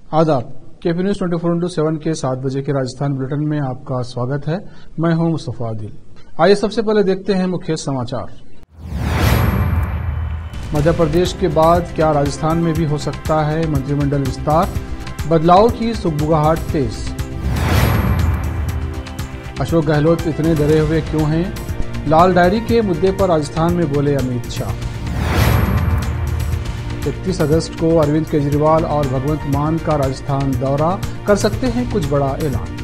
आदाब। KP news 24/7 के 7 बजे के राजस्थान बुलेटिन में आपका स्वागत है। मैं हूं मुस्तफा आदिल। आइए सबसे पहले देखते हैं मुख्य समाचार। मध्य प्रदेश के बाद क्या राजस्थान में भी हो सकता है मंत्रिमंडल विस्तार, बदलाव की सुगबुगाहट तेज। अशोक गहलोत इतने डरे हुए क्यों हैं, लाल डायरी के मुद्दे पर राजस्थान में बोले अमित शाह। 31 अगस्त को अरविंद केजरीवाल और भगवंत मान का राजस्थान दौरा, कर सकते हैं कुछ बड़ा ऐलान।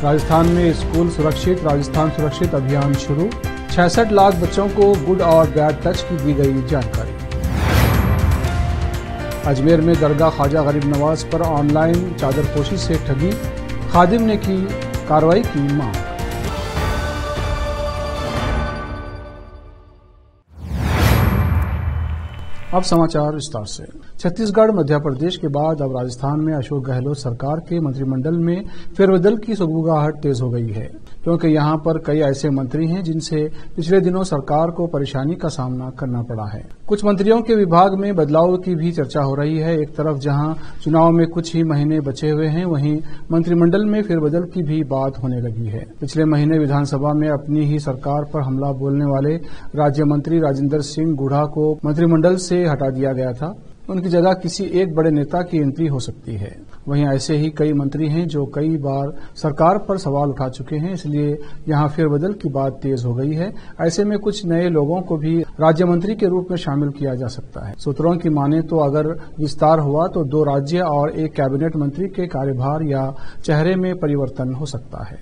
राजस्थान में स्कूल सुरक्षित, राजस्थान सुरक्षित अभियान शुरू, 66 लाख बच्चों को गुड और बैड टच की दी गई जानकारी। अजमेर में दरगाह ख्वाजा गरीब नवाज पर ऑनलाइन चादरपोशी से ठगी, खादिम ने की कार्रवाई की मांग। अब समाचार विस्तार से। छत्तीसगढ़ मध्य प्रदेश के बाद अब राजस्थान में अशोक गहलोत सरकार के मंत्रिमंडल में फेरबदल की सुगबुगाहट तेज हो गई है, क्योंकि यहां पर कई ऐसे मंत्री हैं जिनसे पिछले दिनों सरकार को परेशानी का सामना करना पड़ा है। कुछ मंत्रियों के विभाग में बदलाव की भी चर्चा हो रही है। एक तरफ जहां चुनाव में कुछ ही महीने बचे हुए हैं, वहीं मंत्रिमंडल में फेरबदल की भी बात होने लगी है। पिछले महीने विधानसभा में अपनी ही सरकार पर हमला बोलने वाले राज्य मंत्री राजेंद्र सिंह गुढ़ा को मंत्रिमंडल से हटा दिया गया था। उनकी जगह किसी एक बड़े नेता की एंट्री हो सकती है। वहीं ऐसे ही कई मंत्री हैं जो कई बार सरकार पर सवाल उठा चुके हैं, इसलिए यहां फेरबदल की बात तेज हो गई है। ऐसे में कुछ नए लोगों को भी राज्य मंत्री के रूप में शामिल किया जा सकता है। सूत्रों की माने तो अगर विस्तार हुआ तो 2 राज्य और 1 कैबिनेट मंत्री के कार्यभार या चेहरे में परिवर्तन हो सकता है।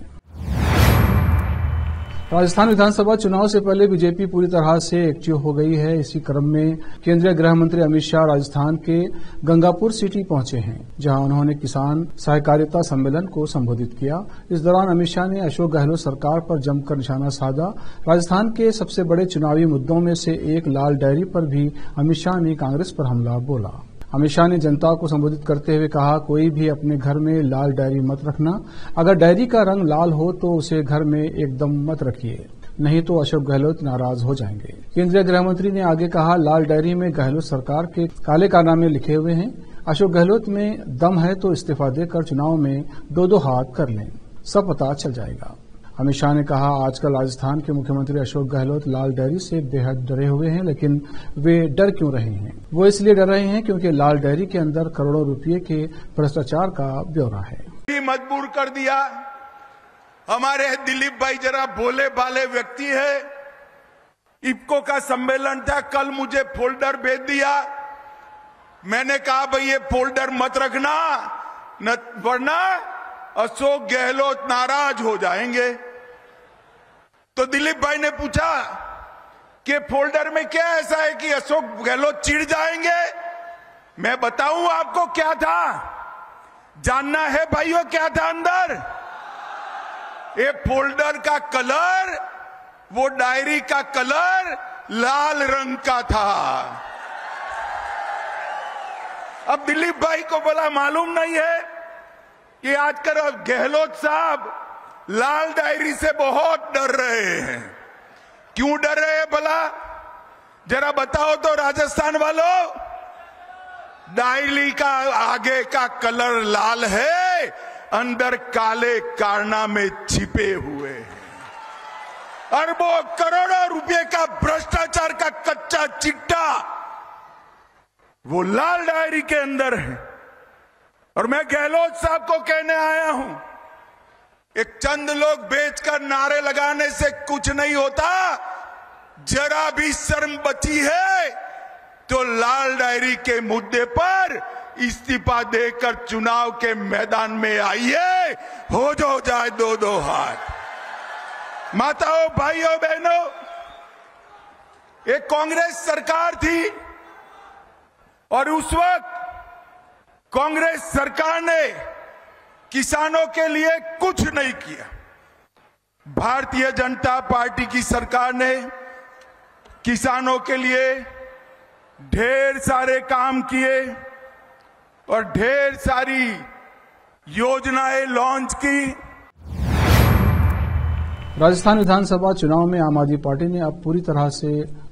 राजस्थान विधानसभा चुनाव से पहले बीजेपी पूरी तरह से एक्टिव हो गई है। इसी क्रम में केंद्रीय गृह मंत्री अमित शाह राजस्थान के गंगापुर सिटी पहुंचे हैं, जहां उन्होंने किसान सहकारिता सम्मेलन को संबोधित किया। इस दौरान अमित शाह ने अशोक गहलोत सरकार पर जमकर निशाना साधा। राजस्थान के सबसे बड़े चुनावी मुद्दों में से एक लाल डायरी पर भी अमित शाह ने कांग्रेस पर हमला बोला। अमित शाह ने जनता को संबोधित करते हुए कहा, कोई भी अपने घर में लाल डायरी मत रखना। अगर डायरी का रंग लाल हो तो उसे घर में एकदम मत रखिए, नहीं तो अशोक गहलोत नाराज हो जाएंगे। केंद्रीय गृह मंत्री ने आगे कहा, लाल डायरी में गहलोत सरकार के काले कारनामे लिखे हुए हैं। अशोक गहलोत में दम है तो इस्तीफा देकर चुनाव में 2-2 हाथ कर लें, सब पता चल जाएगा। अमित शाह ने कहा, आजकल राजस्थान के मुख्यमंत्री अशोक गहलोत लाल डायरी से बेहद डरे हुए हैं, लेकिन वे डर क्यों रहे हैं? वो इसलिए डर रहे हैं क्योंकि लाल डायरी के अंदर करोड़ों रुपए के भ्रष्टाचार का ब्यौरा है। मजबूर कर दिया। हमारे दिलीप भाई जरा भोले भाले व्यक्ति है। इफ्को का सम्मेलन था, कल मुझे फोल्डर भेज दिया। मैंने कहा, भाई ये फोल्डर मत रखना, वरना अशोक गहलोत नाराज हो जाएंगे। तो दिलीप भाई ने पूछा कि फोल्डर में क्या ऐसा है कि अशोक गहलोत चिढ़ जाएंगे? मैं बताऊं आपको क्या था, जानना है भाइयों क्या था अंदर? ये फोल्डर का कलर, वो डायरी का कलर लाल रंग का था। अब दिलीप भाई को बोला मालूम नहीं है कि आजकल गहलोत साहब लाल डायरी से बहुत डर रहे हैं। क्यों डर रहे हैं भला? जरा बताओ तो राजस्थान वालों। डायरी का आगे का कलर लाल है, अंदर काले कारनामे छिपे हुए हैं। अरबों करोड़ों रुपए का भ्रष्टाचार का कच्चा चिट्टा वो लाल डायरी के अंदर है। और मैं गहलोत साहब को कहने आया हूं, एक चंद लोग बेचकर नारे लगाने से कुछ नहीं होता। जरा भी शर्म बची है तो लाल डायरी के मुद्दे पर इस्तीफा देकर चुनाव के मैदान में आइए, हो जाए 2-2 हाथ। माताओं, भाइयों, बहनों, एक कांग्रेस सरकार थी और उस वक्त कांग्रेस सरकार ने किसानों के लिए कुछ नहीं किया। भारतीय जनता पार्टी की सरकार ने किसानों के लिए ढेर सारे काम किए और ढेर सारी योजनाएं लॉन्च की। राजस्थान विधानसभा चुनाव में आम आदमी पार्टी ने अब पूरी तरह से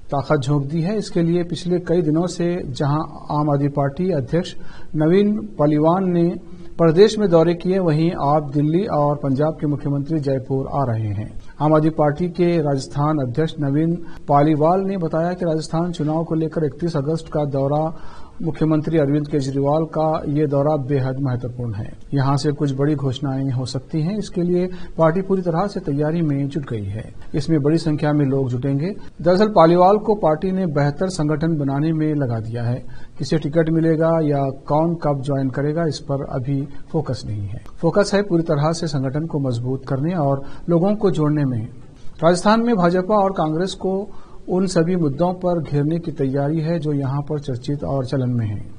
ताकत झोंक दी है। इसके लिए पिछले कई दिनों से जहां आम आदमी पार्टी अध्यक्ष नवीन पालीवाल ने प्रदेश में दौरे किए, वहीं आप दिल्ली और पंजाब के मुख्यमंत्री जयपुर आ रहे हैं। आम आदमी पार्टी के राजस्थान अध्यक्ष नवीन पालीवाल ने बताया कि राजस्थान चुनाव को लेकर 31 अगस्त का दौरा मुख्यमंत्री अरविंद केजरीवाल का ये दौरा बेहद महत्वपूर्ण है। यहां से कुछ बड़ी घोषणाएं हो सकती हैं। इसके लिए पार्टी पूरी तरह से तैयारी में जुट गई है। इसमें बड़ी संख्या में लोग जुटेंगे। दरअसल पालीवाल को पार्टी ने बेहतर संगठन बनाने में लगा दिया है। किसे टिकट मिलेगा या कौन कब ज्वाइन करेगा, इस पर अभी फोकस नहीं है। फोकस है पूरी तरह से संगठन को मजबूत करने और लोगों को जोड़ने में। राजस्थान में भाजपा और कांग्रेस को उन सभी मुद्दों पर घेरने की तैयारी है जो यहां पर चर्चित और चलन में है।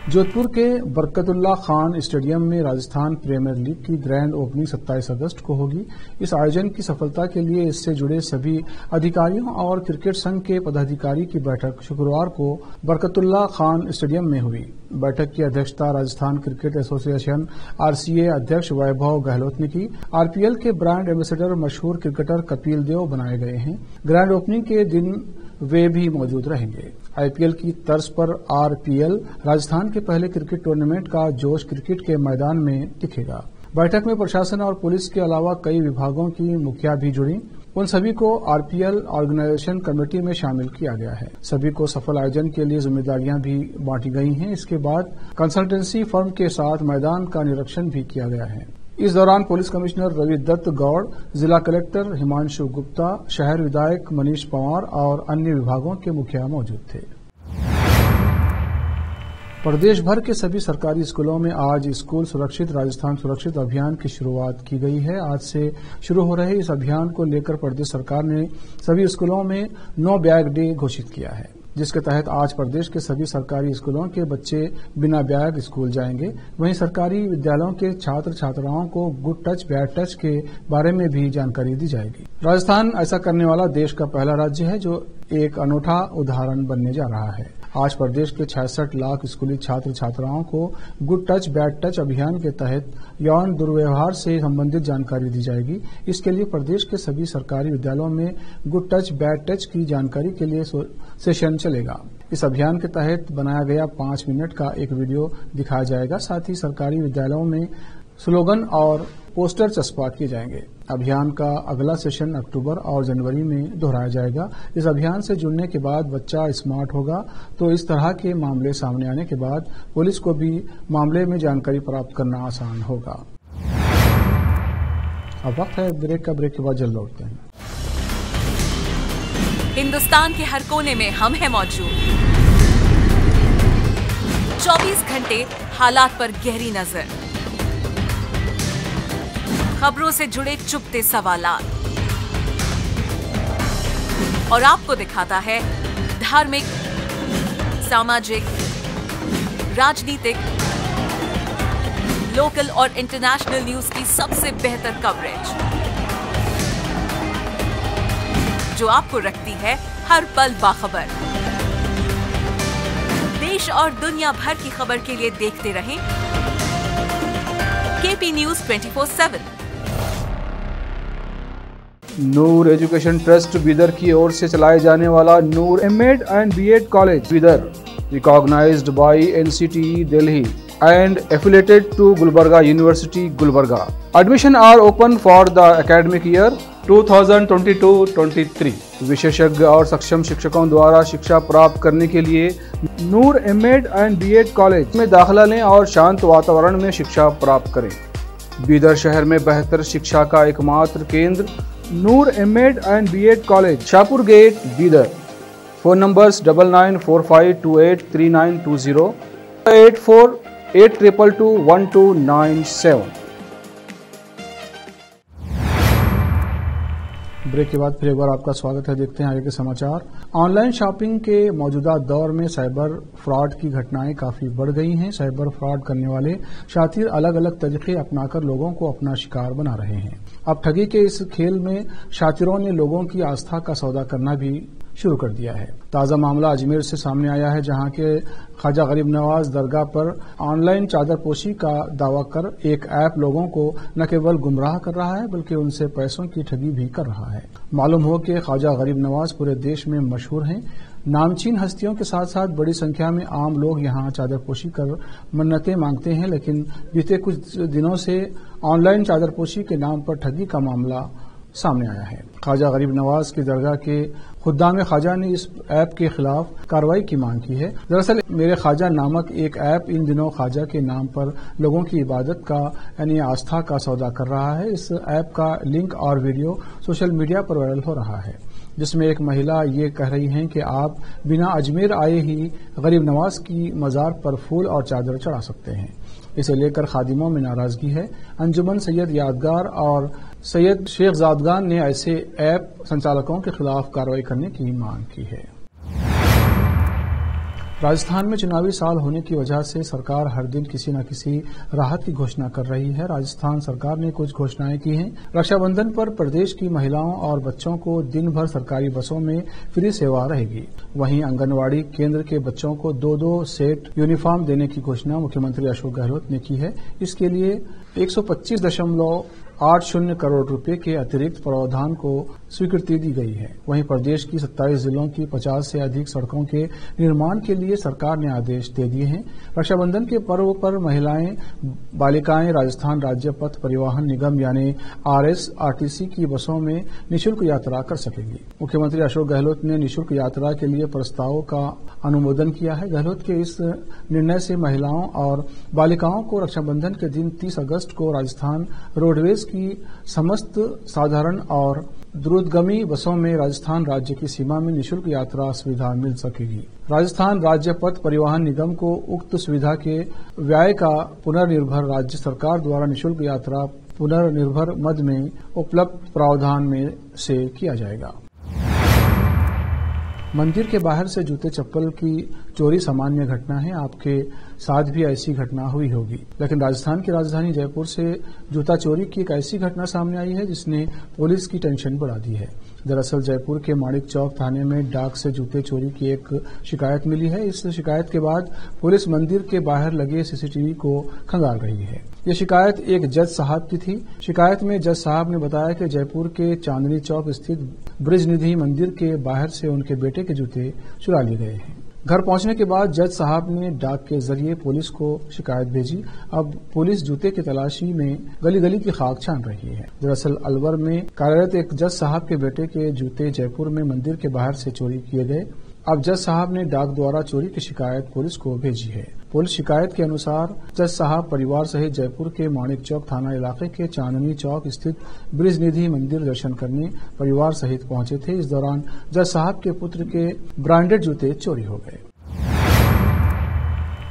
जोधपुर के बरकतुल्ला खान स्टेडियम में राजस्थान प्रीमियर लीग की ग्रैंड ओपनिंग 27 अगस्त को होगी। इस आयोजन की सफलता के लिए इससे जुड़े सभी अधिकारियों और क्रिकेट संघ के पदाधिकारी की बैठक शुक्रवार को बरकतुल्ला खान स्टेडियम में हुई। बैठक की अध्यक्षता राजस्थान क्रिकेट एसोसिएशन आरसीए अध्यक्ष वैभव गहलोत ने की। आरपीएल के ब्रांड एम्बेसडर मशहूर क्रिकेटर कपिल देव बनाए गए हैं। ग्रैंड ओपनिंग के दिन वे भी मौजूद रहेंगे। आईपीएल की तर्ज पर आरपीएल राजस्थान के पहले क्रिकेट टूर्नामेंट का जोश क्रिकेट के मैदान में दिखेगा। बैठक में प्रशासन और पुलिस के अलावा कई विभागों की मुखिया भी जुड़ी। उन सभी को आरपीएल ऑर्गेनाइजेशन कमेटी में शामिल किया गया है। सभी को सफल आयोजन के लिए जिम्मेदारियां भी बांटी गई हैं। इसके बाद कंसल्टेंसी फर्म के साथ मैदान का निरीक्षण भी किया गया है। इस दौरान पुलिस कमिश्नर रवि दत्त गौड़, जिला कलेक्टर हिमांशु गुप्ता, शहर विधायक मनीष पंवार और अन्य विभागों के मुखिया मौजूद थे। प्रदेश भर के सभी सरकारी स्कूलों में आज स्कूल सुरक्षित राजस्थान सुरक्षित अभियान की शुरुआत की गई है। आज से शुरू हो रहे इस अभियान को लेकर प्रदेश सरकार ने सभी स्कूलों में नो बैग डे घोषित किया है, जिसके तहत आज प्रदेश के सभी सरकारी स्कूलों के बच्चे बिना बैग स्कूल जाएंगे। वहीं सरकारी विद्यालयों के छात्र छात्राओं को गुड टच बैड टच के बारे में भी जानकारी दी जाएगी। राजस्थान ऐसा करने वाला देश का पहला राज्य है जो एक अनूठा उदाहरण बनने जा रहा है। आज प्रदेश के 66 लाख स्कूली छात्र छात्राओं को गुड टच बैड टच अभियान के तहत यौन दुर्व्यवहार से संबंधित जानकारी दी जाएगी। इसके लिए प्रदेश के सभी सरकारी विद्यालयों में गुड टच बैड टच की जानकारी के लिए सेशन चलेगा। इस अभियान के तहत बनाया गया 5 मिनट का एक वीडियो दिखाया जाएगा। साथ ही सरकारी विद्यालयों में स्लोगन और पोस्टर चस्पा किए जाएंगे। अभियान का अगला सेशन अक्टूबर और जनवरी में दोहराया जाएगा। इस अभियान से जुड़ने के बाद बच्चा स्मार्ट होगा तो इस तरह के मामले सामने आने के बाद पुलिस को भी मामले में जानकारी प्राप्त करना आसान होगा। अब वक्त है ब्रेक का। ब्रेक के बाद जल्द लौटते हैं। हिंदुस्तान के हर कोने में हम हैं मौजूद। 24 घंटे हालात पर गहरी नजर, खबरों से जुड़े चुपते सवालात और आपको दिखाता है धार्मिक, सामाजिक, राजनीतिक, लोकल और इंटरनेशनल न्यूज की सबसे बेहतर कवरेज जो आपको रखती है हर पल बाखबर। देश और दुनिया भर की खबर के लिए देखते रहें KP news 24/7। Noor education trust Bidar की ओर से चलाए जाने वाला Noor MEd and BEd college Bidar, recognised by NCTE Delhi and affiliated to Gulbarga University, Gulbarga. Admission are open for the academic year 2022-23. विशेषज्ञ और सक्षम शिक्षकों द्वारा शिक्षा प्राप्त करने के लिए नूर एमएड एंड बीएड कॉलेज में दाखिला लें और शांत वातावरण में शिक्षा प्राप्त करें। बीदर शहर में बेहतर शिक्षा का एकमात्र केंद्र Noor MEd and BEd college, Shahpur gate, Bidar. Phone numbers 9945283920, 8482221297। Break के बाद फिर एक बार आपका स्वागत है। देखते हैं आगे के समाचार। ऑनलाइन शॉपिंग के मौजूदा दौर में साइबर फ्रॉड की घटनाएं काफी बढ़ गई हैं। साइबर फ्रॉड करने वाले शातिर अलग अलग तरीके अपनाकर लोगों को अपना शिकार बना रहे हैं। अब ठगी के इस खेल में शातिरों ने लोगों की आस्था का सौदा करना भी शुरू कर दिया है। ताजा मामला अजमेर से सामने आया है, जहां के ख्वाजा गरीब नवाज दरगाह पर ऑनलाइन चादरपोशी का दावा कर एक ऐप लोगों को न केवल गुमराह कर रहा है बल्कि उनसे पैसों की ठगी भी कर रहा है। मालूम हो कि ख्वाजा गरीब नवाज पूरे देश में मशहूर हैं। नामचीन हस्तियों के साथ साथ बड़ी संख्या में आम लोग यहां चादरपोशी कर मन्नतें मांगते हैं, लेकिन बीते कुछ दिनों से ऑनलाइन चादरपोशी के नाम पर ठगी का मामला सामने आया है। ख्वाजा गरीब नवाज की दरगाह के खुद्दाम ख्वाजा ने इस ऐप के खिलाफ कार्रवाई की मांग की है। दरअसल मेरे ख्वाजा नामक एक ऐप इन दिनों ख्वाजा के नाम पर लोगों की इबादत का यानी आस्था का सौदा कर रहा है। इस ऐप का लिंक और वीडियो सोशल मीडिया पर वायरल हो रहा है, जिसमें एक महिला ये कह रही हैं कि आप बिना अजमेर आए ही गरीब नवाज की मजार पर फूल और चादर चढ़ा सकते हैं। इसे लेकर खादिमों में नाराजगी है। अंजुमन सैयद यादगार और सैयद शेख जादगान ने ऐसे ऐप संचालकों के खिलाफ कार्रवाई करने की मांग की है। राजस्थान में चुनावी साल होने की वजह से सरकार हर दिन किसी न किसी राहत की घोषणा कर रही है। राजस्थान सरकार ने कुछ घोषणाएं की हैं। रक्षाबंधन पर प्रदेश की महिलाओं और बच्चों को दिन भर सरकारी बसों में फ्री सेवा रहेगी। वहीं आंगनवाड़ी केंद्र के बच्चों को 2-2 सेट यूनिफॉर्म देने की घोषणा मुख्यमंत्री अशोक गहलोत ने की है। इसके लिए 125.80 करोड़ रुपए के अतिरिक्त प्रावधान को स्वीकृति दी गई है। वहीं प्रदेश की 27 जिलों की 50 से अधिक सड़कों के निर्माण के लिए सरकार ने आदेश दे दिए हैं। रक्षाबंधन के पर्व पर महिलाएं बालिकाएं राजस्थान राज्य पथ परिवहन निगम यानी RSRTC की बसों में निःशुल्क यात्रा कर सकेंगी। मुख्यमंत्री अशोक गहलोत ने निःशुल्क यात्रा के लिए प्रस्ताव का अनुमोदन किया है। गहलोत के इस निर्णय से महिलाओं और बालिकाओं को रक्षाबंधन के दिन 30 अगस्त को राजस्थान रोडवेज की समस्त साधारण और द्रुतगामी बसों में राजस्थान राज्य की सीमा में निःशुल्क यात्रा सुविधा मिल सकेगी। राजस्थान राज्य पथ परिवहन निगम को उक्त सुविधा के व्यय का पुनर्निर्भर राज्य सरकार द्वारा निःशुल्क यात्रा पुनर्निर्भर मद में उपलब्ध प्रावधान में से किया जाएगा। मंदिर के बाहर से जूते चप्पल की चोरी सामान्य घटना है। आपके साथ भी ऐसी घटना हुई होगी, लेकिन राजस्थान की राजधानी जयपुर से जूता चोरी की एक ऐसी घटना सामने आई है जिसने पुलिस की टेंशन बढ़ा दी है। दरअसल जयपुर के माणिक चौक थाने में डाक से जूते चोरी की एक शिकायत मिली है। इस शिकायत के बाद पुलिस मंदिर के बाहर लगे CCTV को खंगाल रही है। ये शिकायत एक जज साहब की थी। शिकायत में जज साहब ने बताया कि जयपुर के चांदनी चौक स्थित ब्रिज निधि मंदिर के बाहर से उनके बेटे के जूते चुरा लिए गए हैं। घर पहुंचने के बाद जज साहब ने डाक के जरिए पुलिस को शिकायत भेजी। अब पुलिस जूते की तलाशी में गली गली की खाक छान रही है। दरअसल अलवर में कार्यरत एक जज साहब के बेटे के जूते जयपुर में मंदिर के बाहर से चोरी किए गए। अब जज साहब ने डाक द्वारा चोरी की शिकायत पुलिस को भेजी है। पुलिस शिकायत के अनुसार जज साहब परिवार सहित जयपुर के माणिक चौक थाना इलाके के चांदनी चौक स्थित ब्रिज निधि मंदिर दर्शन करने परिवार सहित पहुंचे थे। इस दौरान जज साहब के पुत्र के ब्रांडेड जूते चोरी हो गए।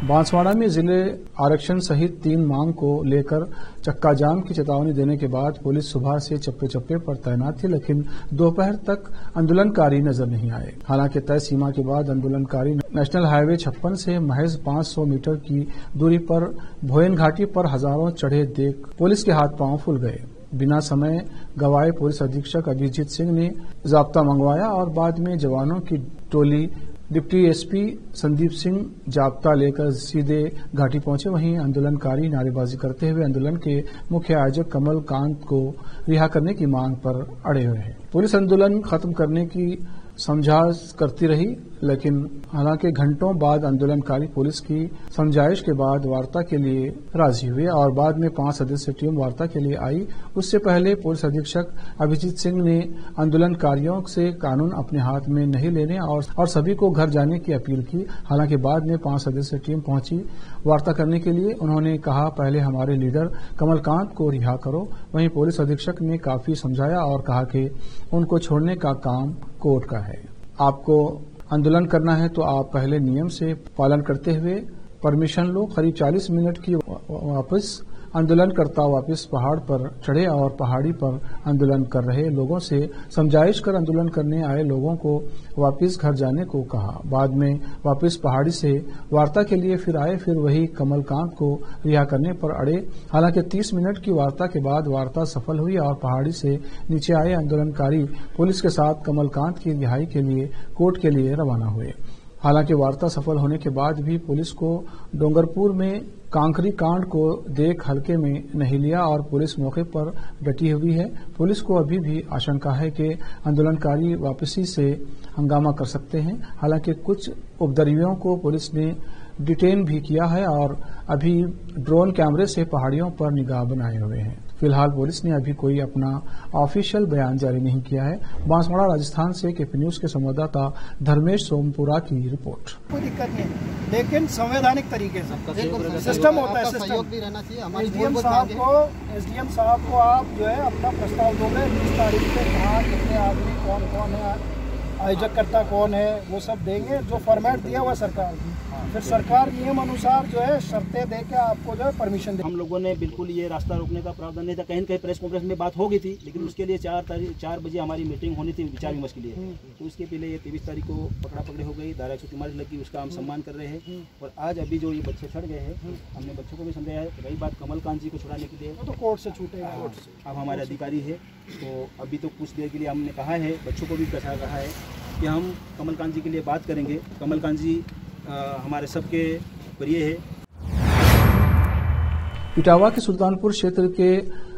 बांसवाड़ा में जिले आरक्षण सहित 3 मांग को लेकर चक्का जाम की चेतावनी देने के बाद पुलिस सुबह से चप्पे चप्पे पर तैनात थी, लेकिन दोपहर तक आंदोलनकारी नजर नहीं आए। हालांकि तय सीमा के बाद आंदोलनकारी नेशनल हाईवे 56 से महज 500 मीटर की दूरी पर भोयन घाटी पर हजारों चढ़े देख पुलिस के हाथ पांव फूल गए। बिना समय गवाए पुलिस अधीक्षक अभिजीत सिंह ने जाब्ता मंगवाया और बाद में जवानों की टोली डिप्टी SP संदीप सिंह जाब्ता लेकर सीधे घाटी पहुंचे। वहीं आंदोलनकारी नारेबाजी करते हुए आंदोलन के मुख्य आयोजक कमल कांत को रिहा करने की मांग पर अड़े हुए हैं। पुलिस आंदोलन खत्म करने की समझाइश करती रही, लेकिन हालांकि घंटों बाद आंदोलनकारी पुलिस की समझाइश के बाद वार्ता के लिए राजी हुए और बाद में 5 सदस्यीय टीम वार्ता के लिए आई। उससे पहले पुलिस अधीक्षक अभिजीत सिंह ने आंदोलनकारियों से कानून अपने हाथ में नहीं लेने और सभी को घर जाने की अपील की। हालांकि बाद में 5 सदस्यीय टीम पहुंची वार्ता करने के लिए। उन्होंने कहा, पहले हमारे लीडर कमलकांत को रिहा करो। वहीं पुलिस अधीक्षक ने काफी समझाया और कहा कि उनको छोड़ने का काम कोर्ट का है। आपको आंदोलन करना है तो आप पहले नियम से पालन करते हुए परमिशन लो। करीब 40 मिनट की वापस आंदोलनकर्ता वापस पहाड़ पर चढ़े और पहाड़ी पर आंदोलन कर रहे लोगों से समझाइश कर आंदोलन करने आए लोगों को वापस घर जाने को कहा। बाद में वापस पहाड़ी से वार्ता के लिए फिर आए, फिर वही कमलकांत को रिहा करने पर अड़े। हालांकि 30 मिनट की वार्ता के बाद वार्ता सफल हुई और पहाड़ी से नीचे आए आंदोलनकारी पुलिस के साथ कमलकांत की रिहाई के लिए कोर्ट के लिए रवाना हुए। हालांकि वार्ता सफल होने के बाद भी पुलिस को डोंगरपुर में कांकरी कांड को देख हल्के में नहीं लिया और पुलिस मौके पर डटी हुई है। पुलिस को अभी भी आशंका है कि आंदोलनकारी वापसी से हंगामा कर सकते हैं। हालांकि कुछ उपद्रवियों को पुलिस ने डिटेन भी किया है और अभी ड्रोन कैमरे से पहाड़ियों पर निगाह बनाए हुए हैं। फिलहाल पुलिस ने अभी कोई अपना ऑफिशियल बयान जारी नहीं किया है। बांसवाड़ा राजस्थान से केपी न्यूज के संवाददाता धर्मेश सोमपुरा की रिपोर्ट। कोई दिक्कत नहीं है, लेकिन संवैधानिक तरीके से सिस्टम होता है। सिस्टम भी रहना चाहिए। एसडीएम साहब को आप जो है अपना प्रस्ताव दोगे 20 तारीख से, कहाँ कितने आदमी कौन कौन है, आयोजक करता कौन है, वो सब देंगे। जो फॉर्मेट दिया हुआ सरकार, फिर सरकार नियम अनुसार जो है शर्तें दे के आपको जो है परमिशन दे। हम लोगों ने बिल्कुल ये रास्ता रोकने का प्रावधान नहीं था। कहीं न कहीं प्रेस कॉन्फ्रेंस में बात हो गई थी, लेकिन उसके लिए 4 बजे हमारी मीटिंग होनी थी विचार विमर्श के लिए। तो उसके पहले ये 23 तारीख को पकड़ा पकड़ी हो गई, धारा 143 लगी, उसका हम सम्मान कर रहे हैं। और आज अभी जो ये बच्चे छड़ गए हैं, हमने बच्चों को भी समझाया है। रही बात कमलकांत जी को छुड़ाने के लिए, तो कोर्ट से छूटे, अब हमारे अधिकारी है, तो अभी तो कुछ देर के लिए हमने कहा है, बच्चों को भी कहा है कि हम कमलकांत जी के लिए बात करेंगे। कमलकांत जी हमारे सबके प्रिय है। इटावा के सुल्तानपुर क्षेत्र के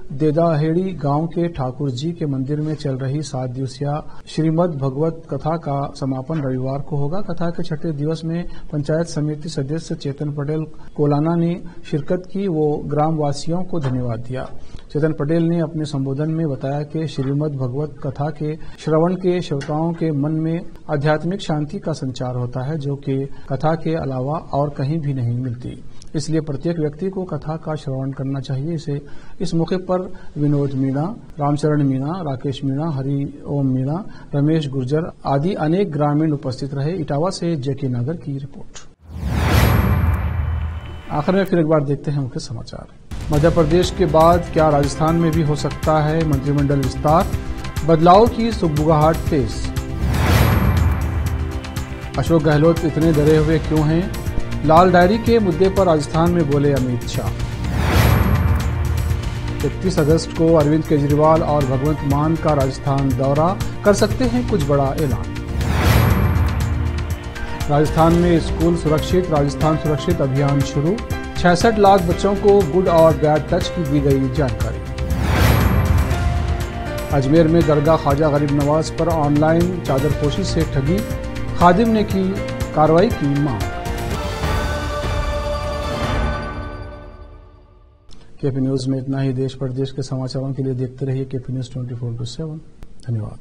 देदाहेड़ी गांव के ठाकुर जी के मंदिर में चल रही 7 दिवसीय श्रीमद् भगवत कथा का समापन रविवार को होगा। कथा के 6ठे दिवस में पंचायत समिति सदस्य चेतन पटेल कोलाना ने शिरकत की। वो ग्राम वासियों को धन्यवाद दिया। चेतन पटेल ने अपने संबोधन में बताया कि श्रीमद् भगवत कथा के श्रवण के श्रोताओं के मन में आध्यात्मिक शांति का संचार होता है, जो कि कथा के अलावा और कहीं भी नहीं मिलती। इसलिए प्रत्येक व्यक्ति को कथा का श्रवण करना चाहिए। इस मौके पर विनोद मीणा, रामचरण मीणा, राकेश मीणा, हरि ओम मीणा, रमेश गुर्जर आदि अनेक ग्रामीण उपस्थित रहे। इटावा से जेके नागर की रिपोर्ट। आखिर में फिर एक बार देखते हैं मुख्य समाचार। मध्य प्रदेश के बाद क्या राजस्थान में भी हो सकता है मंत्रिमंडल विस्तार? बदलाव की सुगबुगाहट तेज। अशोक गहलोत इतने डरे हुए क्यों हैं? लाल डायरी के मुद्दे पर राजस्थान में बोले अमित शाह। 31 अगस्त को अरविंद केजरीवाल और भगवंत मान का राजस्थान दौरा, कर सकते हैं कुछ बड़ा ऐलान। राजस्थान में स्कूल सुरक्षित, राजस्थान सुरक्षित अभियान शुरू। 66 लाख बच्चों को गुड और बैड टच की दी गई जानकारी। अजमेर में दरगाह ख्वाजा गरीब नवाज पर ऑनलाइन चादरपोशी से ठगी, खादिम ने की कार्रवाई की मांग। केपी न्यूज में इतना ही। देश प्रदेश के समाचारों के लिए देखते रहिए केपी न्यूज 24/7। धन्यवाद।